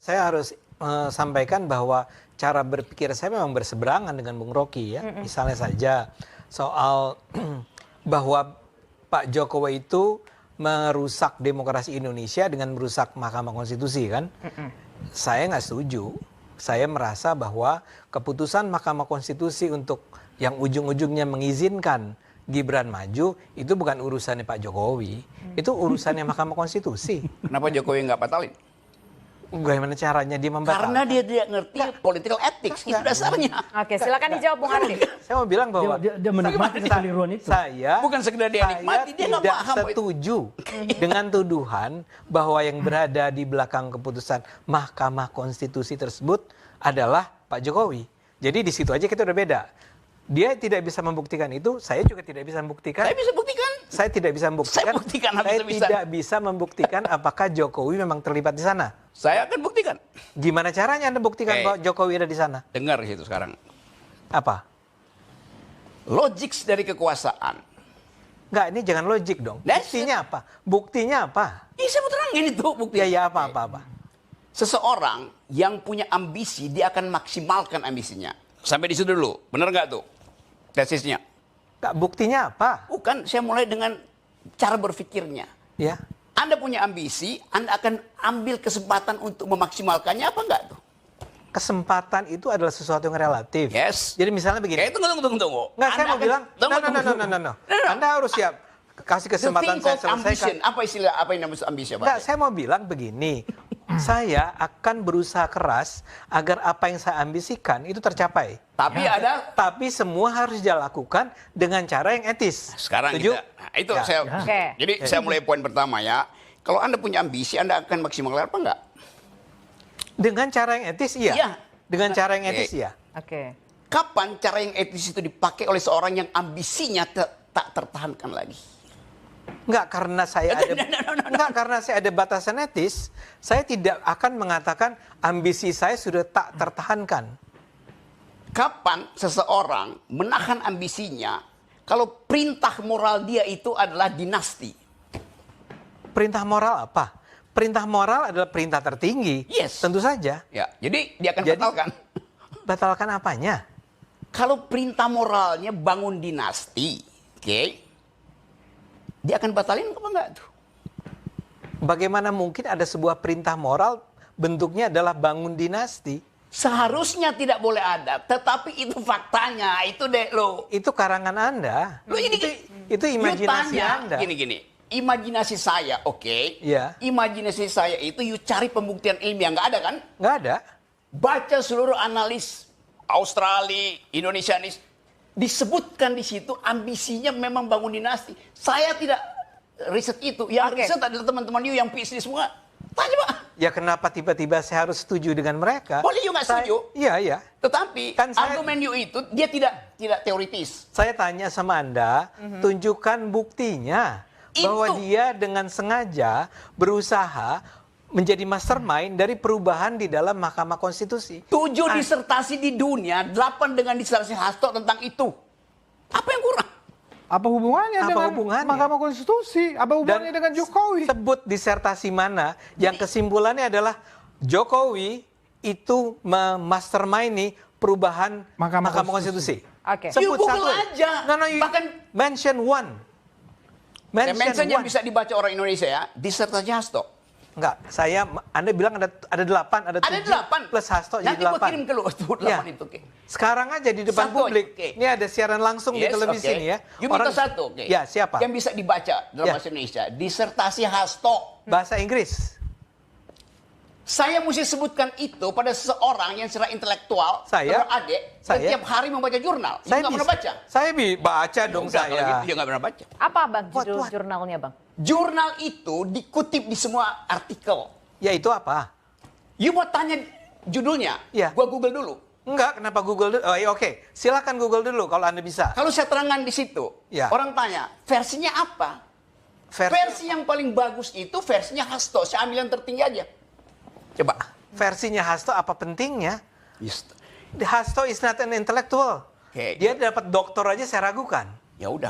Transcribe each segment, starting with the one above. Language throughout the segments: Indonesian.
saya harus sampaikan bahwa cara berpikir saya memang berseberangan dengan Bung Rocky ya. Misalnya saja soal bahwa Pak Jokowi itu merusak demokrasi Indonesia dengan merusak Mahkamah Konstitusi kan. Saya nggak setuju. Saya merasa bahwa keputusan Mahkamah Konstitusi untuk yang ujung-ujungnya mengizinkan Gibran maju itu bukan urusannya Pak Jokowi, itu urusannya Mahkamah Konstitusi. Kenapa Jokowi nggak batalin? Bagaimana caranya dia membatalkan? Karena dia tidak ngerti political ethics, itu dasarnya. Oke, silakan dijawab Bung Ardi. Saya mau bilang bahwa dia menikmati kekeliruan itu. Saya Bukan sekedar dia nikmati, dia nggak tidak paham. setuju dengan tuduhan bahwa yang berada di belakang keputusan Mahkamah Konstitusi tersebut adalah Pak Jokowi. Jadi di situ aja kita udah beda. Dia tidak bisa membuktikan itu, saya juga tidak bisa membuktikan. Saya bisa buktikan. Saya tidak bisa membuktikan. Saya buktikan, Saya bisa. tidak bisa membuktikan apakah Jokowi memang terlibat di sana. Saya akan buktikan. Gimana caranya Anda buktikan bahwa Jokowi ada di sana? Dengar situ sekarang. Apa? Logik dari kekuasaan. Enggak, ini jangan logik dong. Buktinya apa? Buktinya apa? Ini saya mau terangin itu bukti. Ya apa. Seseorang yang punya ambisi, dia akan maksimalkan ambisinya. Sampai di situ dulu. Benar nggak tuh tesisnya? Enggak, buktinya apa? Bukan, saya mulai dengan cara berpikirnya. Ya. Anda punya ambisi, Anda akan ambil kesempatan untuk memaksimalkannya apa enggak tuh? Kesempatan itu adalah sesuatu yang relatif. Yes. Jadi misalnya begini. Tunggu. Enggak, saya mau bilang, no. Anda harus siap kasih kesempatan saya selesaikan. Apa istilah, apa yang namanya ambisi? Enggak, saya mau bilang begini. Saya akan berusaha keras agar apa yang saya ambisikan itu tercapai. Tapi semua harus dilakukan dengan cara yang etis. Sekarang setuju? Itu saya. Jadi saya mulai poin pertama ya. Kalau Anda punya ambisi, Anda akan maksimalkan apa enggak? Dengan cara yang etis, iya. Iya. Dengan cara yang etis, iya. Oke. Kapan cara yang etis itu dipakai oleh seorang yang ambisinya tak tertahankan lagi? Enggak, karena saya ada enggak, karena saya ada batasan etis, saya tidak akan mengatakan ambisi saya sudah tak tertahankan. Kapan seseorang menahan ambisinya kalau perintah moral dia itu adalah dinasti? Perintah moral apa? Perintah moral adalah perintah tertinggi. Yes. Tentu saja. Ya, jadi dia akan batalkan. Batalkan apanya? Kalau perintah moralnya bangun dinasti, oke? Dia akan batalin apa enggak tuh? Bagaimana mungkin ada sebuah perintah moral bentuknya adalah bangun dinasti? Seharusnya tidak boleh ada, tetapi itu faktanya, itu deh lo. Itu karangan Anda. Lo ini itu imajinasi Anda. Gini. Imajinasi saya, oke? Iya. Imajinasi saya itu you cari pembuktian ilmiah, nggak ada kan? Nggak ada. Baca seluruh analis Australia, Indonesianis, disebutkan di situ ambisinya memang bangun dinasti. Saya tidak riset itu. Yang riset adalah teman-teman you yang PhD semua. Tanya Pak. Ya kenapa tiba-tiba saya harus setuju dengan mereka? Boleh you nggak setuju? Iya. Tetapi kan argumen you itu dia tidak teoritis. Saya tanya sama Anda, tunjukkan buktinya bahwa dia dengan sengaja berusaha menjadi mastermind dari perubahan di dalam Mahkamah Konstitusi. 7 disertasi di dunia, 8 dengan disertasi Hasto tentang itu. Apa yang kurang? Apa hubungannya dengan Mahkamah Konstitusi? Apa hubungannya dengan Jokowi? Sebut disertasi mana yang kesimpulannya adalah Jokowi itu memastermind perubahan Mahkamah Konstitusi. Oke. Sebut satu aja. Bahkan mention one. Mention yang bisa dibaca orang Indonesia ya, disertasi Hasto. Enggak, Anda bilang ada 8, ada 7 plus Hasto jadi 8. Nanti gue kirim ke lu 8 itu. Sekarang aja di depan publik. Ini ada siaran langsung di televisi nih ya. You minta satu, Ya, siapa? Yang bisa dibaca dalam bahasa Indonesia, disertasi Hasto. Bahasa Inggris. Saya mesti sebutkan itu pada seseorang yang secara intelektual, adik, setiap hari membaca jurnal. Saya nggak pernah baca. Saya baca dong saya. Kalau gitu, nggak pernah baca. Apa Bang judul jurnalnya Bang? Jurnal itu dikutip di semua artikel. Ya itu apa? You mau tanya judulnya? Ya. Gua Google dulu. Enggak, kenapa Google dulu? Oh, ya oke. Silakan Google dulu kalau Anda bisa. Kalau saya terangkan di situ, orang tanya, versinya apa? Versi yang paling bagus itu versinya Hasto. Saya ambil yang tertinggi aja. Coba. Versinya Hasto apa pentingnya? Hasto is not an intellectual. Dia dapat doktor aja saya ragukan. Ya udah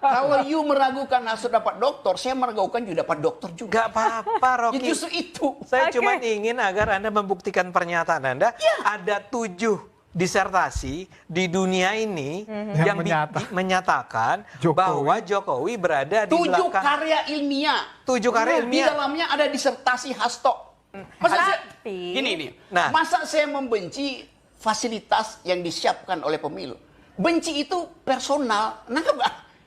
kalau you meragukan Hasto dapat doktor, saya meragukan you dapat doktor juga. Gak apa-apa, Ya Rocky. justru itu. Saya Oke. cuma ingin agar Anda membuktikan pernyataan Anda. Ada 7 disertasi di dunia ini yang menyatakan Jokowi. bahwa Jokowi berada di 7 belakang. karya ilmiah. 7 karya Di ilmiah. dalamnya ada disertasi Hasto. Masa Tapi- gini. Nah. Masa saya membenci fasilitas yang disiapkan oleh pemilu? Benci itu personal. Nah,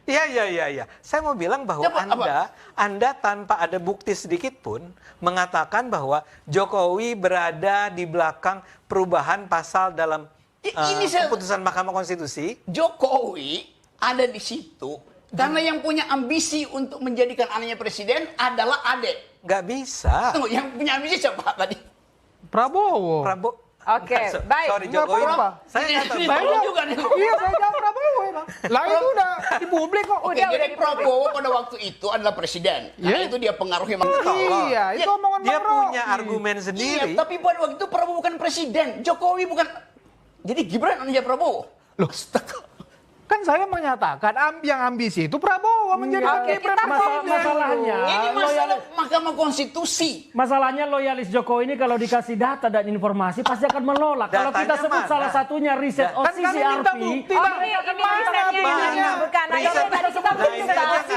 Iya. Saya mau bilang bahwa Ya, Pak, Anda tanpa ada bukti sedikit pun mengatakan bahwa Jokowi berada di belakang perubahan pasal dalam Ini saya- keputusan Mahkamah Konstitusi. Jokowi ada di situ karena yang punya ambisi untuk menjadikan anaknya presiden adalah adek. Nggak bisa. Tunggu, yang punya ambisi siapa tadi? Prabowo. Prabowo. Oke, baik. Sorry Nggak Jokowi. apa-apa. Saya nggak tahu. Ini Saya tolong jawab- juga nih. Iya, saya jawab Prabowo emang. Lah itu udah di publik kok. Oke, Udah jadi di Prabowo pada waktu itu adalah presiden. Karena Iya. itu dia pengaruhi Bang Tolong. Iya, itu Ya, omongan Dia Bang Rocky. punya argumen Iya, sendiri. tapi pada waktu itu Prabowo bukan presiden. Jokowi bukan. Jadi Gibran anaknya Prabowo. Loh. Astaga. Kan saya menyatakan yang ambisi itu Prabowo menjadi Oke, kita Masalahnya, Ini masalah Mahkamah Konstitusi. masalahnya loyalis Jokowi ini kalau dikasih data dan informasi pasti akan menolak. Kalau kita Datanya sebut mana? salah satunya riset Kan kami minta OCCRP, bukti, Oh, Bang. ini Mana risetnya yang buktinya? bukan. Nah, Riset- ini tadi kita Nah, ini berdebat. aja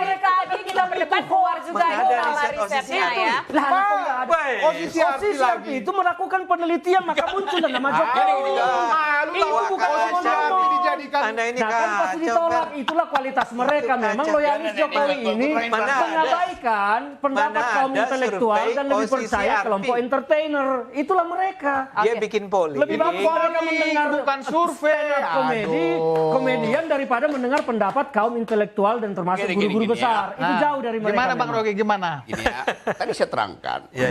Dari tadi kita berdebat keluar juga Mana itu ada nama riset risetnya OCCRP? ya. lah kok nggak ada? Baik. OCCRP OCCRP lagi. itu melakukan penelitian maka muncul nama Jokowi. Malu Ini lah bukan OCCRP omong. dijadikan. Anda ini Nah kan pasti kacau, ditolak. Fer. Itulah kualitas mereka. Itu Memang kacau. loyalis Jokowi ini Mana ada? mengabaikan pendapat Mana kaum ada intelektual survei dan lebih percaya OCCRP? kelompok entertainer. Itulah mereka. Dia Oke. bikin polling. Lebih bagus mereka mendengar bukan survei. komedi, Aduh. komedian daripada mendengar pendapat kaum intelektual dan termasuk Gini, guru-guru gini, besar. Itu Nah, jauh dari mereka. Gimana Bang memang. Rocky, gimana? Gini ya, tadi saya terangkan. Iya.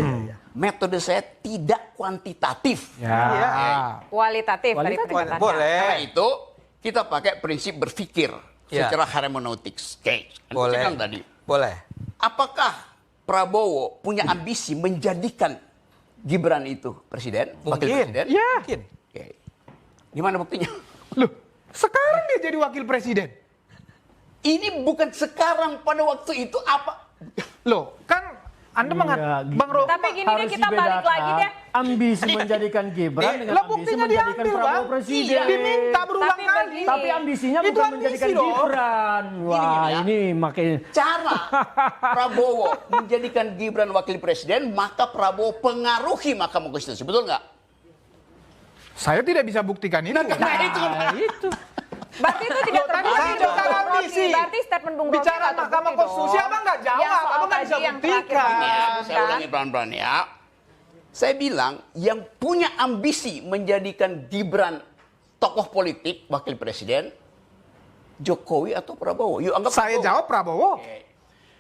Metode saya tidak kuantitatif. Ya. Iya. Kualitatif dari Kualitatif. pendekatannya. Boleh. Karena itu kita pakai prinsip berpikir Ya. secara hermeneutics. Oke, Boleh. saya bilang tadi. Boleh. Apakah Prabowo punya ambisi menjadikan Gibran itu presiden, wakil Mungkin. presiden? Ya. Mungkin. Oke. Gimana buktinya? Loh, sekarang dia jadi wakil presiden. Ini bukan sekarang, pada waktu itu apa? Loh, kan Anda mengatakan Enggak, Bang Rocky. Tapi gini deh, Harus kita balik dibedakan lagi deh. ambisi menjadikan Gibran dengan Lah ambisi buktinya menjadikan diambil, Prabowo Bang. presiden. Iya, diminta berulang Tapi kali. begini. Tapi ambisinya Itu bukan ambisi menjadikan dong. Gibran. Wah, Gini, ya. ini makanya Cara Prabowo menjadikan Gibran wakil presiden, maka Prabowo pengaruhi Mahkamah Konstitusi. Betul nggak? Saya tidak bisa buktikan itu. Nah, itu kan. Nah, itu. Berarti itu tidak Loh, tadi terbukti kan dong, bicara Bung Rocky. ambisi. Berarti statement Bung Rocky Bicara nggak Mahkamah terbukti Konstitusi, dong. Abang nggak jawab, Yang soal Abang nggak tadi bisa yang buktikan. terakhir Ya, diumumkan. saya ulangi pelan-pelan ya. Saya bilang yang punya ambisi menjadikan Gibran tokoh politik, wakil presiden, Jokowi atau Prabowo? Yuk anggap Saya Prabowo. jawab Prabowo.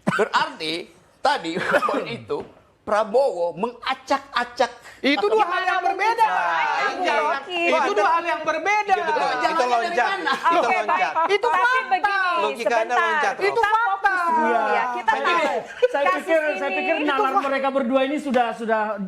Berarti tadi poin itu Prabowo mengacak-acak. Itu dua hal yang berbeda. Bung Rocky. Itu dua hal yang berbeda. Iya, betul. Itu Jalannya dari loncat. mana? Itu Oke, loncat. baik. Itu Tapi fakta. begini, Logika Anda sebentar. loncat, Rob. Itu fakta. Ya, kita Saya tahu. pikir- saya Kasus pikir ini- nalar mereka berdua ini sudah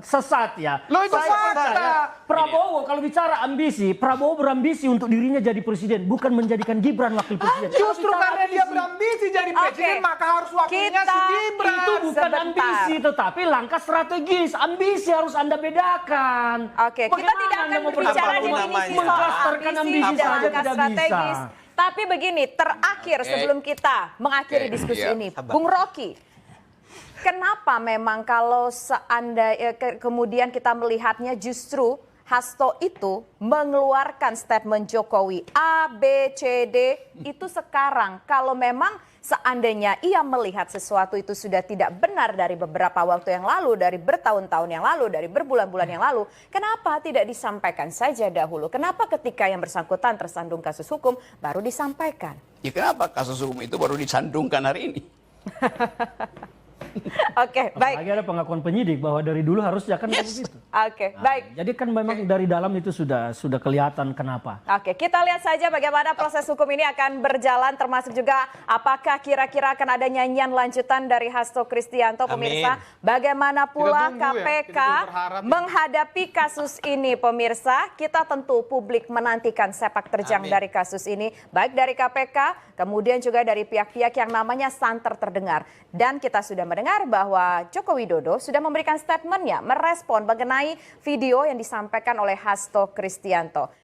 sesat ya. Loh, itu Saya fakta. percaya Prabowo kalau bicara ambisi, Prabowo berambisi untuk dirinya jadi presiden, bukan menjadikan Gibran wakil presiden. Kalau Justru bicara karena dia ambisi, berambisi jadi presiden, Oke. maka harus wakilnya Kita- si Gibran. itu bukan Sebentar. ambisi, tetapi langkah strategis. Ambisi harus Anda bedakan. Oke, kita Bagaimana tidak Anda akan mau berbicara apapun definisi namanya. soal Mengklasterkan ambisi ambisi dan saja langkah tidak strategis. bisa. Tapi begini, terakhir sebelum kita mengakhiri Oke, diskusi iya. ini, Sabar. Bung Rocky, kenapa memang kalau kemudian kita melihatnya justru Hasto itu mengeluarkan statement Jokowi A, B, C, D itu sekarang kalau memang seandainya ia melihat sesuatu itu sudah tidak benar dari beberapa waktu yang lalu, dari bertahun-tahun yang lalu, dari berbulan-bulan yang lalu, kenapa tidak disampaikan saja dahulu? Kenapa ketika yang bersangkutan tersandung kasus hukum baru disampaikan? Ya kenapa kasus hukum itu baru disandungkan hari ini? Oke, baik. Apalagi ada pengakuan penyidik bahwa dari dulu harusnya kan begitu. Oke, baik. Jadi kan memang dari dalam itu sudah kelihatan kenapa. Oke, kita lihat saja bagaimana proses hukum ini akan berjalan, termasuk juga apakah kira-kira akan ada nyanyian lanjutan dari Hasto Kristianto, pemirsa. Bagaimana pula KPK menghadapi kasus ini, pemirsa. Kita tentu publik menantikan sepak terjang dari kasus ini, baik dari KPK, kemudian juga dari pihak-pihak yang namanya santer terdengar. Dan kita sudah mendengar bahwa Joko Widodo sudah memberikan statementnya, merespon mengenai video yang disampaikan oleh Hasto Kristianto.